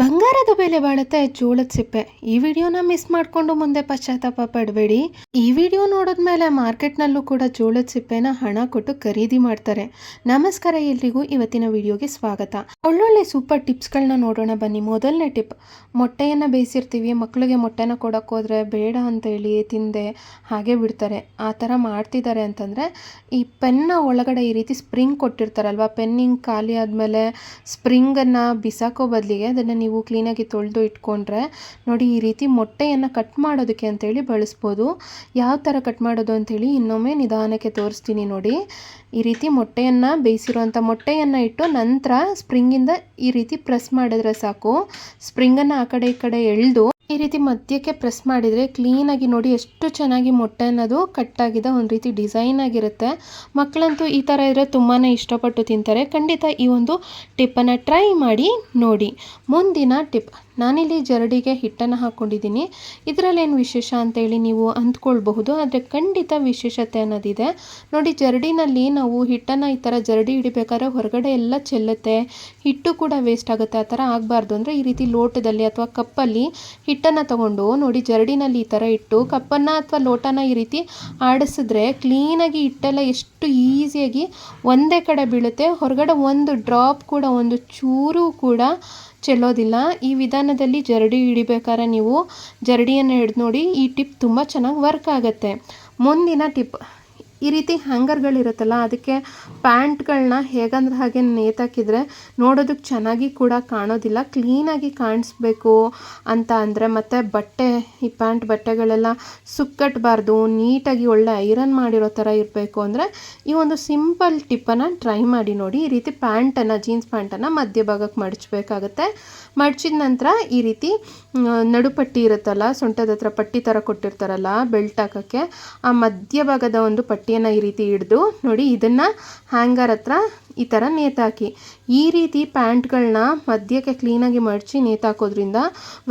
ಬಂಗಾರದ ಬೆಲೆ ಬಾಳುತ್ತೆ ಜೋಳದ ಸಿಪ್ಪೆ. ಈ ವಿಡಿಯೋನ ಮಿಸ್ ಮಾಡಿಕೊಂಡು ಮುಂದೆ ಪಶ್ಚಾತ್ತಾಪ ಪಡಬೇಡಿ. ಈ ವಿಡಿಯೋ ನೋಡಿದ್ಮೇಲೆ ಮಾರ್ಕೆಟ್ನಲ್ಲೂ ಕೂಡ ಜೋಳದ ಸಿಪ್ಪೆನ ಹಣ ಕೊಟ್ಟು ಖರೀದಿ ಮಾಡ್ತಾರೆ. ನಮಸ್ಕಾರ ಎಲ್ರಿಗೂ, ಇವತ್ತಿನ ವಿಡಿಯೋಗೆ ಸ್ವಾಗತ. ಒಳ್ಳೊಳ್ಳೆ ಸೂಪರ್ ಟಿಪ್ಸ್ಗಳನ್ನ ನೋಡೋಣ ಬನ್ನಿ. ಮೊದಲನೇ ಟಿಪ್, ಮೊಟ್ಟೆಯನ್ನು ಬೇಯಿಸಿರ್ತೀವಿ, ಮಕ್ಕಳಿಗೆ ಮೊಟ್ಟೆನ ಕೊಡೋಕೆ ಹೋದರೆ ಬೇಡ ಅಂತೇಳಿ ತಿಂದೆ ಹಾಗೆ ಬಿಡ್ತಾರೆ. ಆ ಥರ ಮಾಡ್ತಿದ್ದಾರೆ ಅಂತಂದರೆ ಈ ಪೆನ್ನ ಒಳಗಡೆ ಈ ರೀತಿ ಸ್ಪ್ರಿಂಗ್ ಕೊಟ್ಟಿರ್ತಾರಲ್ವ, ಪೆನ್ನಿಂಗ್ ಖಾಲಿ ಆದಮೇಲೆ ಸ್ಪ್ರಿಂಗನ್ನು ಬಿಸಾಕೋ ಬದಲಿಗೆ ಅದನ್ನು ನೀವು ಕ್ಲೀನಾಗಿ ತೊಳೆದು ಇಟ್ಕೊಂಡ್ರೆ ನೋಡಿ, ಈ ರೀತಿ ಮೊಟ್ಟೆಯನ್ನು ಕಟ್ ಮಾಡೋದಕ್ಕೆ ಅಂತೇಳಿ ಬಳಸ್ಬೋದು. ಯಾವ ಥರ ಕಟ್ ಮಾಡೋದು ಅಂಥೇಳಿ ಇನ್ನೊಮ್ಮೆ ನಿಧಾನಕ್ಕೆ ತೋರಿಸ್ತೀನಿ ನೋಡಿ. ಈ ರೀತಿ ಮೊಟ್ಟೆಯನ್ನು ಬೇಯಿಸಿರುವಂಥ ಮೊಟ್ಟೆಯನ್ನು ಇಟ್ಟು ನಂತರ ಸ್ಪ್ರಿಂಗಿಂದ ಈ ರೀತಿ ಪ್ರೆಸ್ ಮಾಡಿದ್ರೆ ಸಾಕು. ಸ್ಪ್ರಿಂಗನ್ನು ಆ ಕಡೆ ಈ ಕಡೆ ಎಳೆದು ಈ ರೀತಿ ಮಧ್ಯಕ್ಕೆ ಪ್ರೆಸ್ ಮಾಡಿದರೆ ಕ್ಲೀನಾಗಿ ನೋಡಿ ಎಷ್ಟು ಚೆನ್ನಾಗಿ ಮೊಟ್ಟೆ ಅನ್ನೋದು ಕಟ್ಟಾಗಿದೆ, ಒಂದು ರೀತಿ ಡಿಸೈನ್ ಆಗಿರುತ್ತೆ. ಮಕ್ಕಳಂತೂ ಈ ಥರ ಇದ್ದರೆ ತುಂಬಾ ಇಷ್ಟಪಟ್ಟು ತಿಂತಾರೆ. ಖಂಡಿತ ಈ ಒಂದು ಟಿಪ್ಪನ್ನು ಟ್ರೈ ಮಾಡಿ ನೋಡಿ. ಮುಂದಿನ ಟಿಪ್, ನಾನಿಲ್ಲಿ ಜರಡಿಗೆ ಹಿಟ್ಟನ್ನು ಹಾಕ್ಕೊಂಡಿದ್ದೀನಿ. ಇದರಲ್ಲೇನು ವಿಶೇಷ ಅಂತೇಳಿ ನೀವು ಅಂದ್ಕೊಳ್ಬಹುದು, ಆದರೆ ಖಂಡಿತ ವಿಶೇಷತೆ ಅನ್ನೋದಿದೆ ನೋಡಿ. ಜರಡಿನಲ್ಲಿ ನಾವು ಹಿಟ್ಟನ್ನು ಈ ಥರ ಜರಡಿ ಹಿಡಿಬೇಕಾದ್ರೆ ಹೊರಗಡೆ ಎಲ್ಲ ಚೆಲ್ಲುತ್ತೆ, ಹಿಟ್ಟು ಕೂಡ ವೇಸ್ಟ್ ಆಗುತ್ತೆ. ಆ ಥರ ಆಗಬಾರ್ದು ಅಂದರೆ ಈ ರೀತಿ ಲೋಟದಲ್ಲಿ ಅಥವಾ ಕಪ್ಪಲ್ಲಿ ಹಿಟ್ಟನ್ನು ತಗೊಂಡು ನೋಡಿ, ಜರಡಿನಲ್ಲಿ ಈ ಥರ ಇಟ್ಟು ಕಪ್ಪನ್ನು ಅಥವಾ ಲೋಟನ ಈ ರೀತಿ ಆಡಿಸಿದ್ರೆ ಕ್ಲೀನಾಗಿ ಹಿಟ್ಟೆಲ್ಲ ಎಷ್ಟು ಈಸಿಯಾಗಿ ಒಂದೇ ಕಡೆ ಬೀಳುತ್ತೆ. ಹೊರಗಡೆ ಒಂದು ಡ್ರಾಪ್ ಕೂಡ, ಒಂದು ಚೂರು ಕೂಡ ಚೆಲ್ಲೋದಿಲ್ಲ. ಈ ವಿಧಾನದಲ್ಲಿ ಜರಡಿ ಹಿಡಿಬೇಕಾದ್ರೆ ನೀವು ಜರಡಿಯನ್ನು ಹಿಡಿದು ನೋಡಿ, ಈ ಟಿಪ್ ತುಂಬ ಚೆನ್ನಾಗಿ ವರ್ಕ್ ಆಗುತ್ತೆ. ಮುಂದಿನ ಟಿಪ್, ಈ ರೀತಿ ಹ್ಯಾಂಗರ್ಗಳಿರುತ್ತಲ್ಲ, ಅದಕ್ಕೆ ಪ್ಯಾಂಟ್ಗಳನ್ನ ಹೇಗಂದ್ರೆ ಹಾಗೆ ನೇತಾಕಿದರೆ ನೋಡೋದಕ್ಕೆ ಚೆನ್ನಾಗಿ ಕೂಡ ಕಾಣೋದಿಲ್ಲ. ಕ್ಲೀನಾಗಿ ಕಾಣಿಸ್ಬೇಕು ಅಂತ ಅಂದರೆ, ಮತ್ತು ಬಟ್ಟೆ, ಈ ಪ್ಯಾಂಟ್ ಬಟ್ಟೆಗಳೆಲ್ಲ ಸುಕ್ಕಟ್ಟಬಾರ್ದು, ನೀಟಾಗಿ ಒಳ್ಳೆ ಐರನ್ ಮಾಡಿರೋ ಥರ ಇರಬೇಕು ಅಂದರೆ ಈ ಒಂದು ಸಿಂಪಲ್ ಟಿಪ್ಪನ್ನು ಟ್ರೈ ಮಾಡಿ ನೋಡಿ. ಈ ರೀತಿ ಪ್ಯಾಂಟನ್ನು, ಜೀನ್ಸ್ ಪ್ಯಾಂಟನ್ನು ಮಧ್ಯಭಾಗಕ್ಕೆ ಮಡಚಬೇಕಾಗತ್ತೆ. ಮಡಚಿದ ನಂತರ ಈ ರೀತಿ ನಡುಪಟ್ಟಿ ಇರುತ್ತಲ್ಲ, ಸೊಂಟದ ಹತ್ರ ಪಟ್ಟಿ ಥರ ಕೊಟ್ಟಿರ್ತಾರಲ್ಲ ಬೆಲ್ಟ್ ಹಾಕೋಕ್ಕೆ, ಆ ಮಧ್ಯಭಾಗದ ಒಂದು ಪಟ್ಟಿಯನ್ನು ಈ ರೀತಿ ಹಿಡಿದು ನೋಡಿ, ಇದನ್ನು ಹ್ಯಾಂಗರ್ ಹತ್ರ ಈ ಥರ ನೇತಾಕಿ. ಈ ರೀತಿ ಪ್ಯಾಂಟ್ಗಳನ್ನ ಮಧ್ಯಕ್ಕೆ ಕ್ಲೀನಾಗಿ ಮಡಚಿ ನೇತಾಕೋದ್ರಿಂದ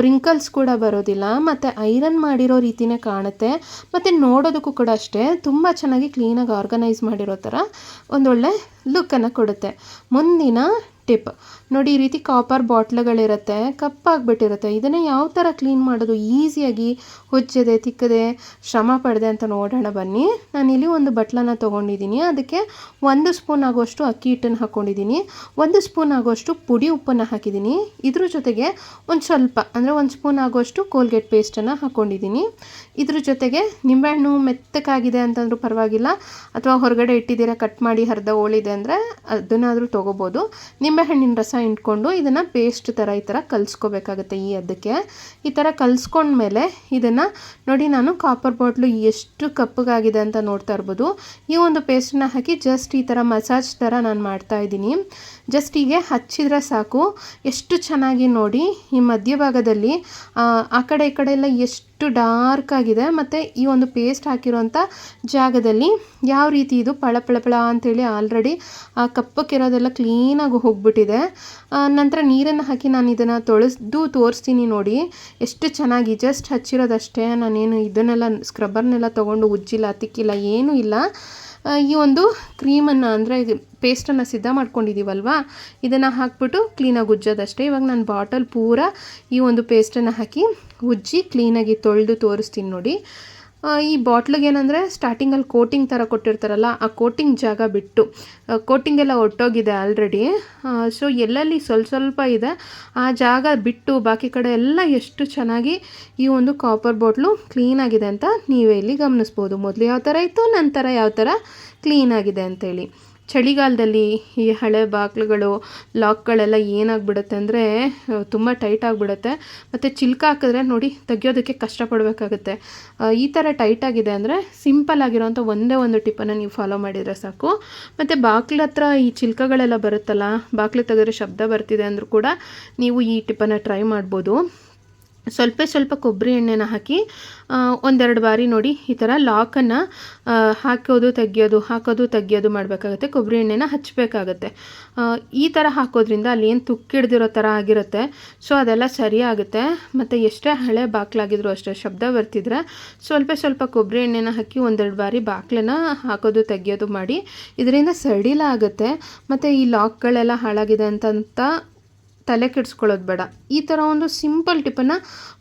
ವ್ರಿಂಕಲ್ಸ್ ಕೂಡ ಬರೋದಿಲ್ಲ, ಮತ್ತು ಐರನ್ ಮಾಡಿರೋ ರೀತಿಯೇ ಕಾಣುತ್ತೆ, ಮತ್ತು ನೋಡೋದಕ್ಕೂ ಕೂಡ ಅಷ್ಟೇ ತುಂಬ ಚೆನ್ನಾಗಿ ಕ್ಲೀನಾಗಿ ಆರ್ಗನೈಸ್ ಮಾಡಿರೋ ಥರ ಒಂದೊಳ್ಳೆ ಲುಕ್ಕನ್ನು ಕೊಡುತ್ತೆ. ಮುಂದಿನ ಟಿಪ್ ನೋಡಿ, ಈ ರೀತಿ ಕಾಪರ್ ಬಾಟ್ಲುಗಳಿರುತ್ತೆ, ಕಪ್ಪಾಗಿಬಿಟ್ಟಿರುತ್ತೆ. ಇದನ್ನು ಯಾವ ಥರ ಕ್ಲೀನ್ ಮಾಡೋದು ಈಸಿಯಾಗಿ, ಹುಚ್ಚದೆ ತಿಕ್ಕದೆ ಶ್ರಮ ಪಡೆದೆ ಅಂತ ನೋಡೋಣ ಬನ್ನಿ. ನಾನಿಲ್ಲಿ ಒಂದು ಬಟ್ಲನ್ನು ತೊಗೊಂಡಿದ್ದೀನಿ, ಅದಕ್ಕೆ 1 ಸ್ಪೂನ್ ಆಗುವಷ್ಟು ಅಕ್ಕಿ ಹಿಟ್ಟನ್ನು ಹಾಕ್ಕೊಂಡಿದ್ದೀನಿ, 1 ಸ್ಪೂನ್ ಆಗುವಷ್ಟು ಪುಡಿ ಉಪ್ಪನ್ನು ಹಾಕಿದ್ದೀನಿ. ಇದ್ರ ಜೊತೆಗೆ ಒಂದು ಸ್ವಲ್ಪ ಅಂದರೆ 1 ಸ್ಪೂನ್ ಆಗುವಷ್ಟು ಕೋಲ್ಗೇಟ್ ಪೇಸ್ಟನ್ನು ಹಾಕ್ಕೊಂಡಿದ್ದೀನಿ. ಇದ್ರ ಜೊತೆಗೆ ನಿಂಬೆಹಣ್ಣು ಮೆತ್ತಕ್ಕಾಗಿದೆ ಅಂತಂದ್ರೂ ಪರವಾಗಿಲ್ಲ, ಅಥವಾ ಹೊರಗಡೆ ಇಟ್ಟಿದ್ದೀರಾ ಕಟ್ ಮಾಡಿ ಅರ್ಧ ಹೋಳಿದೆ ಅಂದರೆ ಅದನ್ನಾದರೂ ತೊಗೋಬೋದು. ನಿಂಬೆಹಣ್ಣಿನ ರಸ ಇಟ್ಕೊಂಡು ಇದನ್ನು ಪೇಸ್ಟ್ ಥರ ಈ ಥರ ಕಲಿಸ್ಕೋಬೇಕಾಗುತ್ತೆ. ಅದಕ್ಕೆ ಈ ಥರ ಕಲಿಸ್ಕೊಂಡ್ಮೇಲೆ ಇದನ್ನು ನೋಡಿ, ನಾನು ಕಾಪರ್ ಬಾಟ್ಲು ಎಷ್ಟು ಕಪ್ಪಗಾಗಿದೆ ಅಂತ ನೋಡ್ತಾ ಇರ್ಬೋದು. ಈ ಒಂದು ಪೇಸ್ಟನ್ನ ಹಾಕಿ ಜಸ್ಟ್ ಈ ಥರ ಮಸಾಜ್ ಥರ ನಾನು ಮಾಡ್ತಾಯಿದ್ದೀನಿ. ಜಸ್ಟ್ ಹೀಗೆ ಹಚ್ಚಿದ್ರೆ ಸಾಕು. ಎಷ್ಟು ಚೆನ್ನಾಗಿ ನೋಡಿ, ಈ ಮಧ್ಯಭಾಗದಲ್ಲಿ ಆ ಕಡೆ ಈ ಕಡೆ ಎಲ್ಲ ಎಷ್ಟು ಡಾರ್ಕ್ ಆಗಿದೆ, ಮತ್ತು ಈ ಒಂದು ಪೇಸ್ಟ್ ಹಾಕಿರೋಂಥ ಜಾಗದಲ್ಲಿ ಯಾವ ರೀತಿ ಇದು ಪಳ ಅಂಥೇಳಿ ಆಲ್ರೆಡಿ ಆ ಕಪ್ಪಕ್ಕಿರೋದೆಲ್ಲ ಕ್ಲೀನಾಗಿ ಹೋಗ್ಬಿಟ್ಟಿದೆ. ನಂತರ ನೀರನ್ನು ಹಾಕಿ ನಾನು ಇದನ್ನು ತೊಳೆದು ತೋರಿಸ್ತೀನಿ ನೋಡಿ, ಎಷ್ಟು ಚೆನ್ನಾಗಿ ಜಸ್ಟ್ ಹಚ್ಚಿರೋದಷ್ಟೇ. ನಾನೇನು ಇದನ್ನೆಲ್ಲ ಸ್ಕ್ರಬ್ಬರ್ನೆಲ್ಲ ತೊಗೊಂಡು ಉಜ್ಜಿಲ್ಲ, ತಿಕ್ಕಿಲ್ಲ, ಏನೂ ಇಲ್ಲ. ಈ ಒಂದು ಕ್ರೀಮನ್ನು ಅಂದರೆ ಪೇಸ್ಟನ್ನು ಸಿದ್ಧ ಮಾಡ್ಕೊಂಡಿದ್ದೀವಲ್ವ, ಇದನ್ನು ಹಾಕ್ಬಿಟ್ಟು ಕ್ಲೀನಾಗಿ ಉಜ್ಜೋದಷ್ಟೇ. ಇವಾಗ ನಾನು ಬಾಟಲ್ ಪೂರ ಈ ಒಂದು ಪೇಸ್ಟನ್ನು ಹಾಕಿ ಉಜ್ಜಿ ಕ್ಲೀನಾಗಿ ತೊಳೆದು ತೋರಿಸ್ತೀನಿ ನೋಡಿ. ಈ ಬಾಟ್ಲಿಗೆ ಏನಂದರೆ ಸ್ಟಾರ್ಟಿಂಗಲ್ಲಿ ಕೋಟಿಂಗ್ ಥರ ಕೊಟ್ಟಿರ್ತಾರಲ್ಲ, ಆ ಕೋಟಿಂಗ್ ಜಾಗ ಬಿಟ್ಟು, ಕೋಟಿಂಗೆಲ್ಲ ಒಟ್ಟೋಗಿದೆ ಆಲ್ರೆಡಿ. ಸೊ ಎಲ್ಲೆಲ್ಲಿ ಸ್ವಲ್ಪ ಇದೆ ಆ ಜಾಗ ಬಿಟ್ಟು ಬಾಕಿ ಕಡೆ ಎಲ್ಲ ಎಷ್ಟು ಚೆನ್ನಾಗಿ ಈ ಒಂದು ಕಾಪರ್ ಬಾಟ್ಲು ಕ್ಲೀನಾಗಿದೆ ಅಂತ ನೀವೇ ಇಲ್ಲಿ ಗಮನಿಸ್ಬೋದು. ಮೊದಲು ಯಾವ ಥರ ಇತ್ತು, ನಂತರ ಯಾವ ಥರ ಕ್ಲೀನಾಗಿದೆ ಅಂತೇಳಿ. ಚಳಿಗಾಲದಲ್ಲಿ ಈ ಹಳೆ ಬಾಗಿಲುಗಳು, ಲಾಕ್ಗಳೆಲ್ಲ ಏನಾಗ್ಬಿಡುತ್ತೆ ಅಂದರೆ ತುಂಬ ಟೈಟ್ ಆಗಿಬಿಡುತ್ತೆ, ಮತ್ತು ಚಿಲ್ಕ ಹಾಕಿದ್ರೆ ನೋಡಿ ತೆಗಿಯೋದಕ್ಕೆ ಕಷ್ಟಪಡಬೇಕಾಗುತ್ತೆ. ಈ ಥರ ಟೈಟಾಗಿದೆ ಅಂದರೆ ಸಿಂಪಲ್ ಆಗಿರೋಂಥ ಒಂದೇ ಒಂದು ಟಿಪ್ಪನ್ನು ನೀವು ಫಾಲೋ ಮಾಡಿದರೆ ಸಾಕು. ಮತ್ತು ಬಾಗಿಲ ಹತ್ರ ಈ ಚಿಲ್ಕಗಳೆಲ್ಲ ಬರುತ್ತಲ್ಲ, ಬಾಗಿಲು ತೆಗೆದ್ರೆ ಶಬ್ದ ಬರ್ತಿದೆ ಅಂದರೂ ಕೂಡ ನೀವು ಈ ಟಿಪ್ಪನ್ನು ಟ್ರೈ ಮಾಡ್ಬೋದು. ಸ್ವಲ್ಪ ಕೊಬ್ಬರಿ ಎಣ್ಣೆನ ಹಾಕಿ ಒಂದೆರಡು ಬಾರಿ ನೋಡಿ ಈ ಥರ ಲಾಕನ್ನು ಹಾಕೋದು ತೆಗಿಯೋದು ಮಾಡಬೇಕಾಗುತ್ತೆ. ಕೊಬ್ಬರಿ ಎಣ್ಣೆನ ಹಚ್ಚಬೇಕಾಗತ್ತೆ. ಈ ಥರ ಹಾಕೋದ್ರಿಂದ ಅಲ್ಲಿ ಏನು ತುಕ್ಕಿಡ್ದಿರೋ ಥರ ಆಗಿರುತ್ತೆ, ಸೊ ಅದೆಲ್ಲ ಸರಿಯಾಗುತ್ತೆ. ಮತ್ತು ಎಷ್ಟೇ ಹಳೆ ಬಾಗಿಲಾಗಿದ್ರು ಅಷ್ಟೇ ಶಬ್ದ ಬರ್ತಿದ್ರೆ ಸ್ವಲ್ಪ ಕೊಬ್ಬರಿ ಎಣ್ಣೆನ ಹಾಕಿ ಒಂದೆರಡು ಬಾರಿ ಬಾಗಿಲನ್ನು ಹಾಕೋದು ತೆಗಿಯೋದು ಮಾಡಿ. ಇದರಿಂದ ಸಡಿಲ ಆಗುತ್ತೆ, ಮತ್ತು ಈ ಲಾಕ್ಗಳೆಲ್ಲ ಹಾಳಾಗಿದೆ ಅಂತ ತಲೆ ಕೆಡಿಸ್ಕೊಳ್ಳೋದು ಬೇಡ. ಈ ಥರ ಒಂದು ಸಿಂಪಲ್ ಟಿಪ್ಪನ್ನು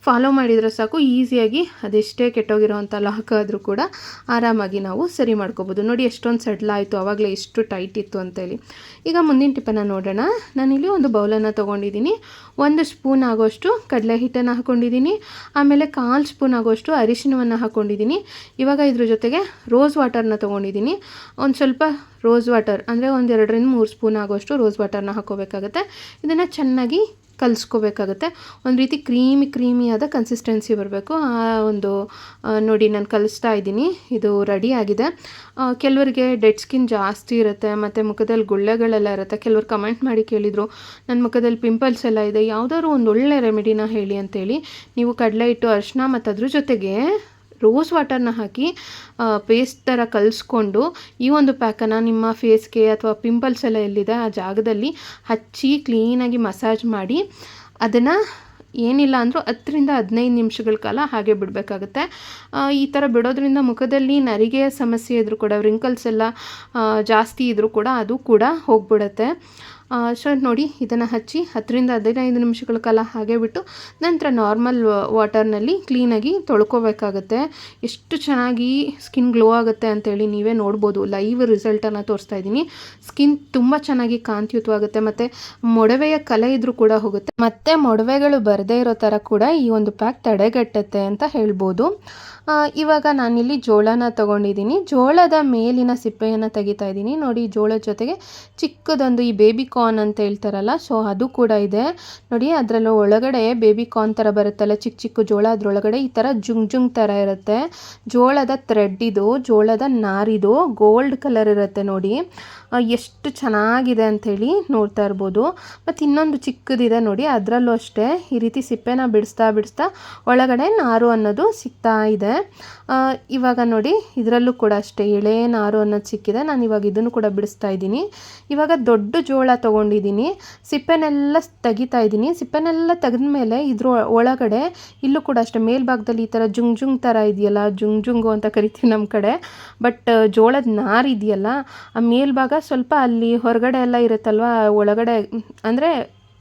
ಫಾಲೋ ಮಾಡಿದರೆ ಸಾಕು, ಈಸಿಯಾಗಿ ಅದೆಷ್ಟೇ ಕೆಟ್ಟೋಗಿರೋವಂಥ ಲಾಕ್ ಆದರೂ ಕೂಡ ಆರಾಮಾಗಿ ನಾವು ಸರಿ ಮಾಡ್ಕೋಬೋದು. ನೋಡಿ ಎಷ್ಟೊಂದು ಸಡ್ಲ ಆಯಿತು, ಆವಾಗಲೇ ಎಷ್ಟು ಟೈಟ್ ಇತ್ತು ಅಂತೇಳಿ. ಈಗ ಮುಂದಿನ ಟಿಪ್ಪನ್ನು ನೋಡೋಣ. ನಾನಿಲ್ಲಿ ಒಂದು ಬೌಲನ್ನು ತೊಗೊಂಡಿದ್ದೀನಿ. 1 ಸ್ಪೂನ್ ಆಗೋಷ್ಟು ಕಡಲೆ ಹಿಟ್ಟನ್ನು ಹಾಕ್ಕೊಂಡಿದ್ದೀನಿ. ಆಮೇಲೆ 1/4 ಸ್ಪೂನ್ ಆಗೋಷ್ಟು ಅರಿಶಿನವನ್ನು ಹಾಕ್ಕೊಂಡಿದ್ದೀನಿ. ಇವಾಗ ಇದ್ರ ಜೊತೆಗೆ ರೋಸ್ ವಾಟರ್ನ ತೊಗೊಂಡಿದ್ದೀನಿ. ಒಂದು ಸ್ವಲ್ಪ ರೋಸ್ ವಾಟರ್ ಅಂದರೆ 1 2 3 ಸ್ಪೂನ್ ಆಗೋಷ್ಟು ರೋಸ್ ವಾಟರ್ನ ಹಾಕ್ಕೋಬೇಕಾಗತ್ತೆ. ಇದನ್ನು ಚೆನ್ನಾಗಿ ಕಲಿಸ್ಕೋಬೇಕಾಗತ್ತೆ. ಒಂದು ರೀತಿ ಕ್ರೀಮಿಯಾದ ಕನ್ಸಿಸ್ಟೆನ್ಸಿ ಬರಬೇಕು. ಆ ಒಂದು ನೋಡಿ ನಾನು ಕಲಿಸ್ತಾ ಇದ್ದೀನಿ, ಇದು ರೆಡಿ ಆಗಿದೆ. ಕೆಲವರಿಗೆ ಡೆಡ್ ಸ್ಕಿನ್ ಜಾಸ್ತಿ ಇರುತ್ತೆ ಮತ್ತು ಮುಖದಲ್ಲಿ ಗುಳ್ಳೆಗಳೆಲ್ಲ ಇರುತ್ತೆ. ಕೆಲವರು ಕಮೆಂಟ್ ಮಾಡಿ ಕೇಳಿದರು, ನನ್ನ ಮುಖದಲ್ಲಿ ಪಿಂಪಲ್ಸ್ ಎಲ್ಲ ಇದೆ, ಯಾವುದಾದ್ರು ಒಂದು ಒಳ್ಳೆ ರೆಮಿಡಿನ ಹೇಳಿ ಅಂತೇಳಿ. ನೀವು ಕಡಲೆ ಹಿಟ್ಟು, ಅರಿಶಿನ ಮತ್ತು ಅದ್ರ ಜೊತೆಗೆ ರೋಸ್ ವಾಟರ್ನ ಹಾಕಿ ಪೇಸ್ಟ್ ಥರ ಕಲಿಸ್ಕೊಂಡು ಈ ಒಂದು ಪ್ಯಾಕನ್ನು ನಿಮ್ಮ ಫೇಸ್ಗೆ ಅಥವಾ ಪಿಂಪಲ್ಸ್ ಎಲ್ಲ ಎಲ್ಲಿದೆ ಆ ಜಾಗದಲ್ಲಿ ಹಚ್ಚಿ ಕ್ಲೀನಾಗಿ ಮಸಾಜ್ ಮಾಡಿ ಅದನ್ನು ಏನಿಲ್ಲ ಅಂದರೂ 10 ರಿಂದ 15 ನಿಮಿಷಗಳ ಕಾಲ ಹಾಗೆ ಬಿಡಬೇಕಾಗುತ್ತೆ. ಈ ಥರ ಬಿಡೋದ್ರಿಂದ ಮುಖದಲ್ಲಿ ನರಿಗೆಯ ಸಮಸ್ಯೆ ಇದ್ದರೂ ಕೂಡ, ವ್ರಿಂಕಲ್ಸ್ ಎಲ್ಲ ಜಾಸ್ತಿ ಇದ್ದರೂ ಕೂಡ ಅದು ಕೂಡ ಹೋಗ್ಬಿಡುತ್ತೆ. ಸೊ ನೋಡಿ, ಇದನ್ನು ಹಚ್ಚಿ 10 ರಿಂದ 15 ನಿಮಿಷಗಳ ಕಾಲ ಹಾಗೆ ಬಿಟ್ಟು ನಂತರ ನಾರ್ಮಲ್ ವಾಟರ್ನಲ್ಲಿ ಕ್ಲೀನಾಗಿ ತೊಳ್ಕೊಬೇಕಾಗತ್ತೆ. ಎಷ್ಟು ಚೆನ್ನಾಗಿ ಸ್ಕಿನ್ ಗ್ಲೋ ಆಗುತ್ತೆ ಅಂತೇಳಿ ನೀವೇ ನೋಡ್ಬೋದು. ಲೈವ್ ರಿಸಲ್ಟನ್ನು ತೋರಿಸ್ತಾ ಇದ್ದೀನಿ. ಸ್ಕಿನ್ ತುಂಬ ಚೆನ್ನಾಗಿ ಕಾಂತಿಯುತವಾಗುತ್ತೆ ಮತ್ತು ಮೊಡವೆಯ ಕಲೆ ಇದ್ರೂ ಕೂಡ ಹೋಗುತ್ತೆ. ಮತ್ತು ಮೊಡವೆಗಳು ಬರದೇ ಇರೋ ಥರ ಕೂಡ ಈ ಒಂದು ಪ್ಯಾಕ್ ತಡೆಗಟ್ಟುತ್ತೆ ಅಂತ ಹೇಳ್ಬೋದು. ಇವಾಗ ನಾನಿಲ್ಲಿ ಜೋಳನ ತೊಗೊಂಡಿದ್ದೀನಿ. ಜೋಳದ ಮೇಲಿನ ಸಿಪ್ಪೆಯನ್ನು ತೆಗಿತಾ ಇದ್ದೀನಿ. ನೋಡಿ, ಜೋಳದ ಜೊತೆಗೆ ಚಿಕ್ಕದೊಂದು ಈ ಬೇಬಿ ಕಾರ್ನ್ ಅಂತ ಹೇಳ್ತಾರಲ್ಲ, ಸೊ ಅದು ಕೂಡ ಇದೆ. ನೋಡಿ, ಅದರಲ್ಲೂ ಒಳಗಡೆ ಬೇಬಿ ಕಾರ್ನ್ ಥರ ಬರುತ್ತಲ್ಲ, ಚಿಕ್ಕ ಜೋಳ, ಅದರೊಳಗಡೆ ಈ ಥರ ಜುಂಗ್ ಥರ ಇರುತ್ತೆ. ಜೋಳದ ಥ್ರೆಡ್ ಇದು, ಜೋಳದ ನಾರಿದು, ಗೋಲ್ಡ್ ಕಲರ್ ಇರುತ್ತೆ. ನೋಡಿ ಎಷ್ಟು ಚೆನ್ನಾಗಿದೆ ಅಂಥೇಳಿ ನೋಡ್ತಾ ಇರ್ಬೋದು. ಮತ್ತು ಇನ್ನೊಂದು ಚಿಕ್ಕದಿದೆ ನೋಡಿ, ಅದರಲ್ಲೂ ಅಷ್ಟೇ ಈ ರೀತಿ ಸಿಪ್ಪೆನ ಬಿಡಿಸ್ತಾ ಒಳಗಡೆ ನಾರು ಅನ್ನೋದು ಸಿಗ್ತಾ ಇದೆ. ಇವಾಗ ನೋಡಿ, ಇದರಲ್ಲೂ ಕೂಡ ಅಷ್ಟೇ ಎಳೆ ನಾರು ಅನ್ನೋದು ಸಿಕ್ಕಿದೆ. ನಾನು ಇವಾಗ ಇದನ್ನು ಕೂಡ ಬಿಡಿಸ್ತಾ ಇದ್ದೀನಿ. ಇವಾಗ ದೊಡ್ಡ ಜೋಳ ತೊಗೊಂಡಿದ್ದೀನಿ. ಸಿಪ್ಪೆನೆಲ್ಲ ತೆಗಿತಾ ಇದ್ದೀನಿ. ಸಿಪ್ಪೆನೆಲ್ಲ ತೆಗೆದ್ಮೇಲೆ ಇದ್ರ ಒಳಗಡೆ ಇಲ್ಲೂ ಕೂಡ ಅಷ್ಟೇ ಮೇಲ್ಭಾಗದಲ್ಲಿ ಈ ಥರ ಜುಂಗ್ ಥರ ಇದೆಯಲ್ಲ, ಜುಂಗು ಅಂತ ಕರಿತೀವಿ ನಮ್ಮ ಕಡೆ. ಬಟ್ ಜೋಳದ ನಾರು ಇದೆಯಲ್ಲ, ಆ ಮೇಲ್ಭಾಗ ಸ್ವಲ್ಪ ಅಲ್ಲಿ ಹೊರಗಡೆ ಎಲ್ಲ ಇರುತ್ತಲ್ವ, ಒಳಗಡೆ ಅಂದರೆ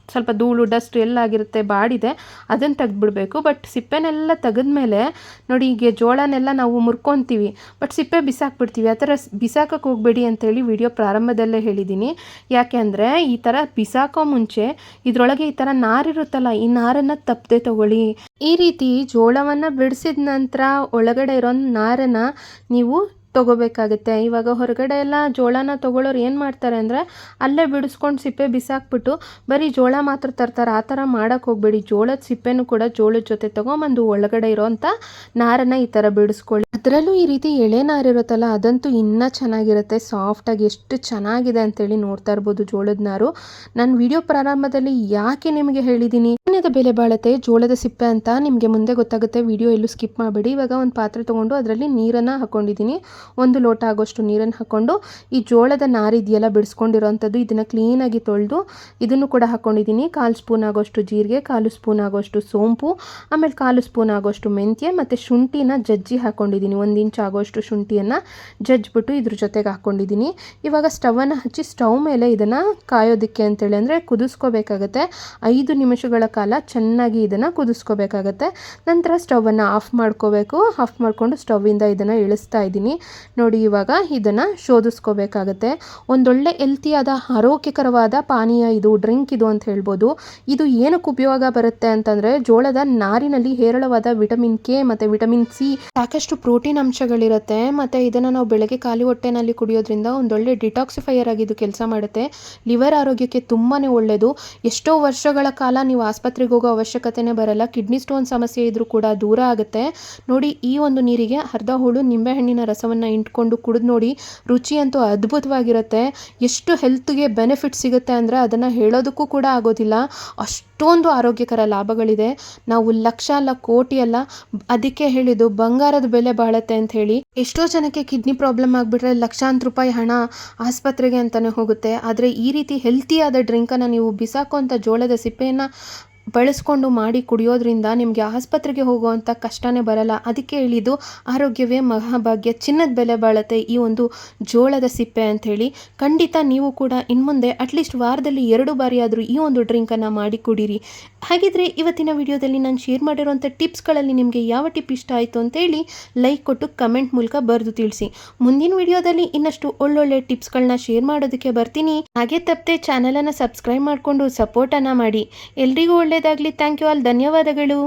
ಸ್ವಲ್ಪ ಧೂಳು ಡಸ್ಟ್ ಎಲ್ಲ ಆಗಿರುತ್ತೆ, ಬಾಡಿದೆ, ಅದನ್ನು ತೆಗೆದ್ಬಿಡ್ಬೇಕು. ಬಟ್ ಸಿಪ್ಪೆನೆಲ್ಲ ತೆಗೆದ್ಮೇಲೆ ನೋಡಿ, ಹೀಗೆ ಜೋಳನೆಲ್ಲ ನಾವು ಮುರ್ಕೊತೀವಿ, ಬಟ್ ಸಿಪ್ಪೆ ಬಿಸಾಕ್ಬಿಡ್ತೀವಿ. ಆ ಥರ ಬಿಸಾಕಕ್ಕೆ ಹೋಗಬೇಡಿ ಅಂತೇಳಿ ವಿಡಿಯೋ ಪ್ರಾರಂಭದಲ್ಲೇ ಹೇಳಿದ್ದೀನಿ. ಯಾಕೆ ಅಂದರೆ ಈ ಥರ ಬಿಸಾಕೋ ಮುಂಚೆ ಇದರೊಳಗೆ ಈ ಥರ ನಾರಿರುತ್ತಲ್ಲ, ಈ ನಾರನ್ನು ತಪ್ಪದೆ ತೊಗೊಳ್ಳಿ. ಈ ರೀತಿ ಜೋಳವನ್ನು ಬಿಡಿಸಿದ ನಂತರ ಒಳಗಡೆ ಇರೋ ನಾರನ್ನು ನೀವು ತೊಗೋಬೇಕಾಗುತ್ತೆ. ಇವಾಗ ಹೊರಗಡೆ ಎಲ್ಲ ಜೋಳನ ತೊಗೊಳ್ಳೋರು ಏನು ಮಾಡ್ತಾರೆ ಅಂದರೆ ಅಲ್ಲೇ ಬಿಡಿಸ್ಕೊಂಡು ಸಿಪ್ಪೆ ಬಿಸಾಕ್ಬಿಟ್ಟು ಬರೀ ಜೋಳ ಮಾತ್ರ ತರ್ತಾರೆ. ಆ ಥರ ಮಾಡೋಕ್ಕೆ ಹೋಗಬೇಡಿ. ಜೋಳದ ಸಿಪ್ಪೆನೂ ಕೂಡ ಜೋಳದ ಜೊತೆ ತೊಗೊಂಬಂದು ಒಳಗಡೆ ಇರೋವಂಥ ನಾರನ್ನು ಈ ಥರ ಬಿಡಿಸ್ಕೊಳ್ಳಿ. ಅದರಲ್ಲೂ ಈ ರೀತಿ ಎಳೆ ನಾರಿರುತ್ತಲ್ಲ, ಅದಂತೂ ಇನ್ನೂ ಚೆನ್ನಾಗಿರುತ್ತೆ, ಸಾಫ್ಟಾಗಿ ಎಷ್ಟು ಚೆನ್ನಾಗಿದೆ ಅಂತೇಳಿ ನೋಡ್ತಾ ಇರ್ಬೋದು ಜೋಳದ ನಾರು. ನಾನು ವಿಡಿಯೋ ಪ್ರಾರಂಭದಲ್ಲಿ ಯಾಕೆ ನಿಮಗೆ ಹೇಳಿದ್ದೀನಿ ಚಿನ್ನದ ಬೆಲೆ ಬಾಳುತ್ತೆ ಜೋಳದ ಸಿಪ್ಪೆ ಅಂತ ನಿಮಗೆ ಮುಂದೆ ಗೊತ್ತಾಗುತ್ತೆ. ವಿಡಿಯೋ ಎಲ್ಲೂ ಸ್ಕಿಪ್ ಮಾಡಬೇಡಿ. ಇವಾಗ ಒಂದು ಪಾತ್ರೆ ತೊಗೊಂಡು ಅದರಲ್ಲಿ ನೀರನ್ನು ಹಾಕ್ಕೊಂಡಿದ್ದೀನಿ. 1 ಲೋಟ ಆಗೋಷ್ಟು ನೀರನ್ನು ಹಾಕ್ಕೊಂಡು ಈ ಜೋಳದ ನಾರಿದೆಯಲ್ಲ ಬಿಡಿಸ್ಕೊಂಡಿರೋವಂಥದ್ದು, ಇದನ್ನು ಕ್ಲೀನಾಗಿ ತೊಳೆದು ಇದನ್ನು ಕೂಡ ಹಾಕ್ಕೊಂಡಿದ್ದೀನಿ. 1/4 ಸ್ಪೂನ್ ಆಗೋಷ್ಟು ಜೀರಿಗೆ, 1/4 ಸ್ಪೂನ್ ಆಗೋಷ್ಟು ಸೋಂಪು, ಆಮೇಲೆ 1/4 ಸ್ಪೂನ್ ಆಗೋಷ್ಟು ಮೆಂತ್ಯ ಮತ್ತು ಶುಂಠಿನ ಜಜ್ಜಿ ಹಾಕ್ಕೊಂಡಿದ್ದೀನಿ. 1 ಇಂಚ್ ಆಗೋಷ್ಟು ಶುಂಠಿಯನ್ನು ಜಜ್ಜಿಬಿಟ್ಟು ಇದ್ರ ಜೊತೆಗೆ ಹಾಕ್ಕೊಂಡಿದ್ದೀನಿ. ಇವಾಗ ಸ್ಟವನ್ನು ಹಚ್ಚಿ ಸ್ಟವ್ ಮೇಲೆ ಇದನ್ನು ಕಾಯೋದಕ್ಕೆ ಅಂತೇಳಿ ಅಂದರೆ ಕುದಿಸ್ಕೋಬೇಕಾಗತ್ತೆ. 5 ನಿಮಿಷಗಳ ಕಾಲ ಚೆನ್ನಾಗಿ ಇದನ್ನು ಕುದಿಸ್ಕೋಬೇಕಾಗತ್ತೆ. ನಂತರ ಸ್ಟವನ್ನು ಆಫ್ ಮಾಡ್ಕೋಬೇಕು. ಆಫ್ ಮಾಡಿಕೊಂಡು ಸ್ಟವ್ವಿಂದ ಇದನ್ನು ಇಳಿಸ್ತಾ ಇದ್ದೀನಿ. ನೋಡಿ, ಇವಾಗ ಇದನ್ನು ಶೋಧಿಸ್ಕೋಬೇಕಾಗತ್ತೆ. ಒಂದೊಳ್ಳೆ ಹೆಲ್ತಿಯಾದ ಆರೋಗ್ಯಕರವಾದ ಪಾನೀಯ ಇದು, ಡ್ರಿಂಕ್ ಇದು ಅಂತ ಹೇಳ್ಬೋದು. ಇದು ಏನಕ್ಕೆ ಉಪಯೋಗ ಬರುತ್ತೆ ಅಂತಂದರೆ, ಜೋಳದ ನಾರಿನಲ್ಲಿ ಹೇರಳವಾದ ವಿಟಮಿನ್ ಕೆ ಮತ್ತು ವಿಟಮಿನ್ ಸಿ, ಸಾಕಷ್ಟು ಪ್ರೋಟೀನ್ ಅಂಶಗಳಿರುತ್ತೆ. ಮತ್ತು ಇದನ್ನು ನಾವು ಬೆಳಗ್ಗೆ ಖಾಲಿ ಹೊಟ್ಟೆನಲ್ಲಿ ಕುಡಿಯೋದ್ರಿಂದ ಒಂದೊಳ್ಳೆ ಡಿಟಾಕ್ಸಿಫೈಯರ್ ಆಗಿ ಇದು ಕೆಲಸ ಮಾಡುತ್ತೆ. ಲಿವರ್ ಆರೋಗ್ಯಕ್ಕೆ ತುಂಬಾ ಒಳ್ಳೆಯದು. ಎಷ್ಟೋ ವರ್ಷಗಳ ಕಾಲ ನೀವು ಆಸ್ಪತ್ರೆಗೆ ಹೋಗೋ ಅವಶ್ಯಕತೆನೇ ಬರಲ್ಲ. ಕಿಡ್ನಿ ಸ್ಟೋನ್ ಸಮಸ್ಯೆ ಇದ್ರೂ ಕೂಡ ದೂರ ಆಗುತ್ತೆ. ನೋಡಿ, ಈ ಒಂದು ನೀರಿಗೆ ಅರ್ಧ ಹೋಳು ನಿಂಬೆಹಣ್ಣಿನ ರಸವನ್ನು ಇಂಟ್ಕೊಂಡು ಕುಡಿದು ನೋಡಿ, ರುಚಿ ಅಂತೂ ಅದ್ಭುತವಾಗಿರುತ್ತೆ. ಎಷ್ಟು ಹೆಲ್ತ್ಗೆ ಬೆನಿಫಿಟ್ ಸಿಗುತ್ತೆ ಅಂದರೆ ಅದನ್ನು ಹೇಳೋದಕ್ಕೂ ಕೂಡ ಆಗೋದಿಲ್ಲ. ಅಷ್ಟೊಂದು ಆರೋಗ್ಯಕರ ಲಾಭಗಳಿದೆ. ನಾವು ಲಕ್ಷ ಅಲ್ಲ, ಕೋಟಿ ಅಲ್ಲ, ಅದಕ್ಕೆ ಹೇಳಿದ್ದು ಬಂಗಾರದ ಬೆಲೆ ಬಾಳುತ್ತೆ ಅಂತ ಹೇಳಿ. ಎಷ್ಟೋ ಜನಕ್ಕೆ ಕಿಡ್ನಿ ಪ್ರಾಬ್ಲಮ್ ಆಗಿಬಿಟ್ರೆ ಲಕ್ಷಾಂತರ ರೂಪಾಯಿ ಹಣ ಆಸ್ಪತ್ರೆಗೆ ಅಂತಲೇ ಹೋಗುತ್ತೆ. ಆದರೆ ಈ ರೀತಿ ಹೆಲ್ತಿಯಾದ ಡ್ರಿಂಕನ್ನು ನೀವು ಬಿಸಾಕುವಂಥ ಜೋಳದ ಸಿಪ್ಪೆಯನ್ನು ಬಳಸ್ಕೊಂಡು ಮಾಡಿ ಕುಡಿಯೋದ್ರಿಂದ ನಿಮಗೆ ಆಸ್ಪತ್ರೆಗೆ ಹೋಗುವಂಥ ಕಷ್ಟನೇ ಬರಲ್ಲ. ಅದಕ್ಕೆ ಹೇಳಿದ್ದು ಆರೋಗ್ಯವೇ ಮಹಾಭಾಗ್ಯ, ಚಿನ್ನದ ಬೆಲೆ ಬಾಳುತ್ತೆ ಈ ಒಂದು ಜೋಳದ ಸಿಪ್ಪೆ ಅಂಥೇಳಿ. ಖಂಡಿತ ನೀವು ಕೂಡ ಇನ್ಮುಂದೆ ಅಟ್ಲೀಸ್ಟ್ ವಾರದಲ್ಲಿ 2 ಬಾರಿ ಆದರೂ ಈ ಒಂದು ಡ್ರಿಂಕನ್ನು ಮಾಡಿ ಕುಡೀರಿ. ಹಾಗಿದ್ರೆ ಇವತ್ತಿನ ವಿಡಿಯೋದಲ್ಲಿ ನಾನು ಶೇರ್ ಮಾಡಿರುವಂಥ ಟಿಪ್ಸ್ಗಳಲ್ಲಿ ನಿಮಗೆ ಯಾವ ಟಿಪ್ ಇಷ್ಟ ಆಯಿತು ಅಂತೇಳಿ ಲೈಕ್ ಕೊಟ್ಟು ಕಮೆಂಟ್ ಮೂಲಕ ಬರೆದು ತಿಳಿಸಿ. ಮುಂದಿನ ವಿಡಿಯೋದಲ್ಲಿ ಇನ್ನಷ್ಟು ಒಳ್ಳೊಳ್ಳೆ ಟಿಪ್ಸ್ಗಳನ್ನ ಶೇರ್ ಮಾಡೋದಕ್ಕೆ ಬರ್ತೀನಿ. ಹಾಗೆ ತಪ್ಪದೆ ಚಾನಲನ್ನು ಸಬ್ಸ್ಕ್ರೈಬ್ ಮಾಡಿಕೊಂಡು ಸಪೋರ್ಟನ್ನು ಮಾಡಿ. ಎಲ್ರಿಗೂ ಒಳ್ಳೆಯದಾಗಲಿ. Thank you all. ಧನ್ಯವಾದಗಳು.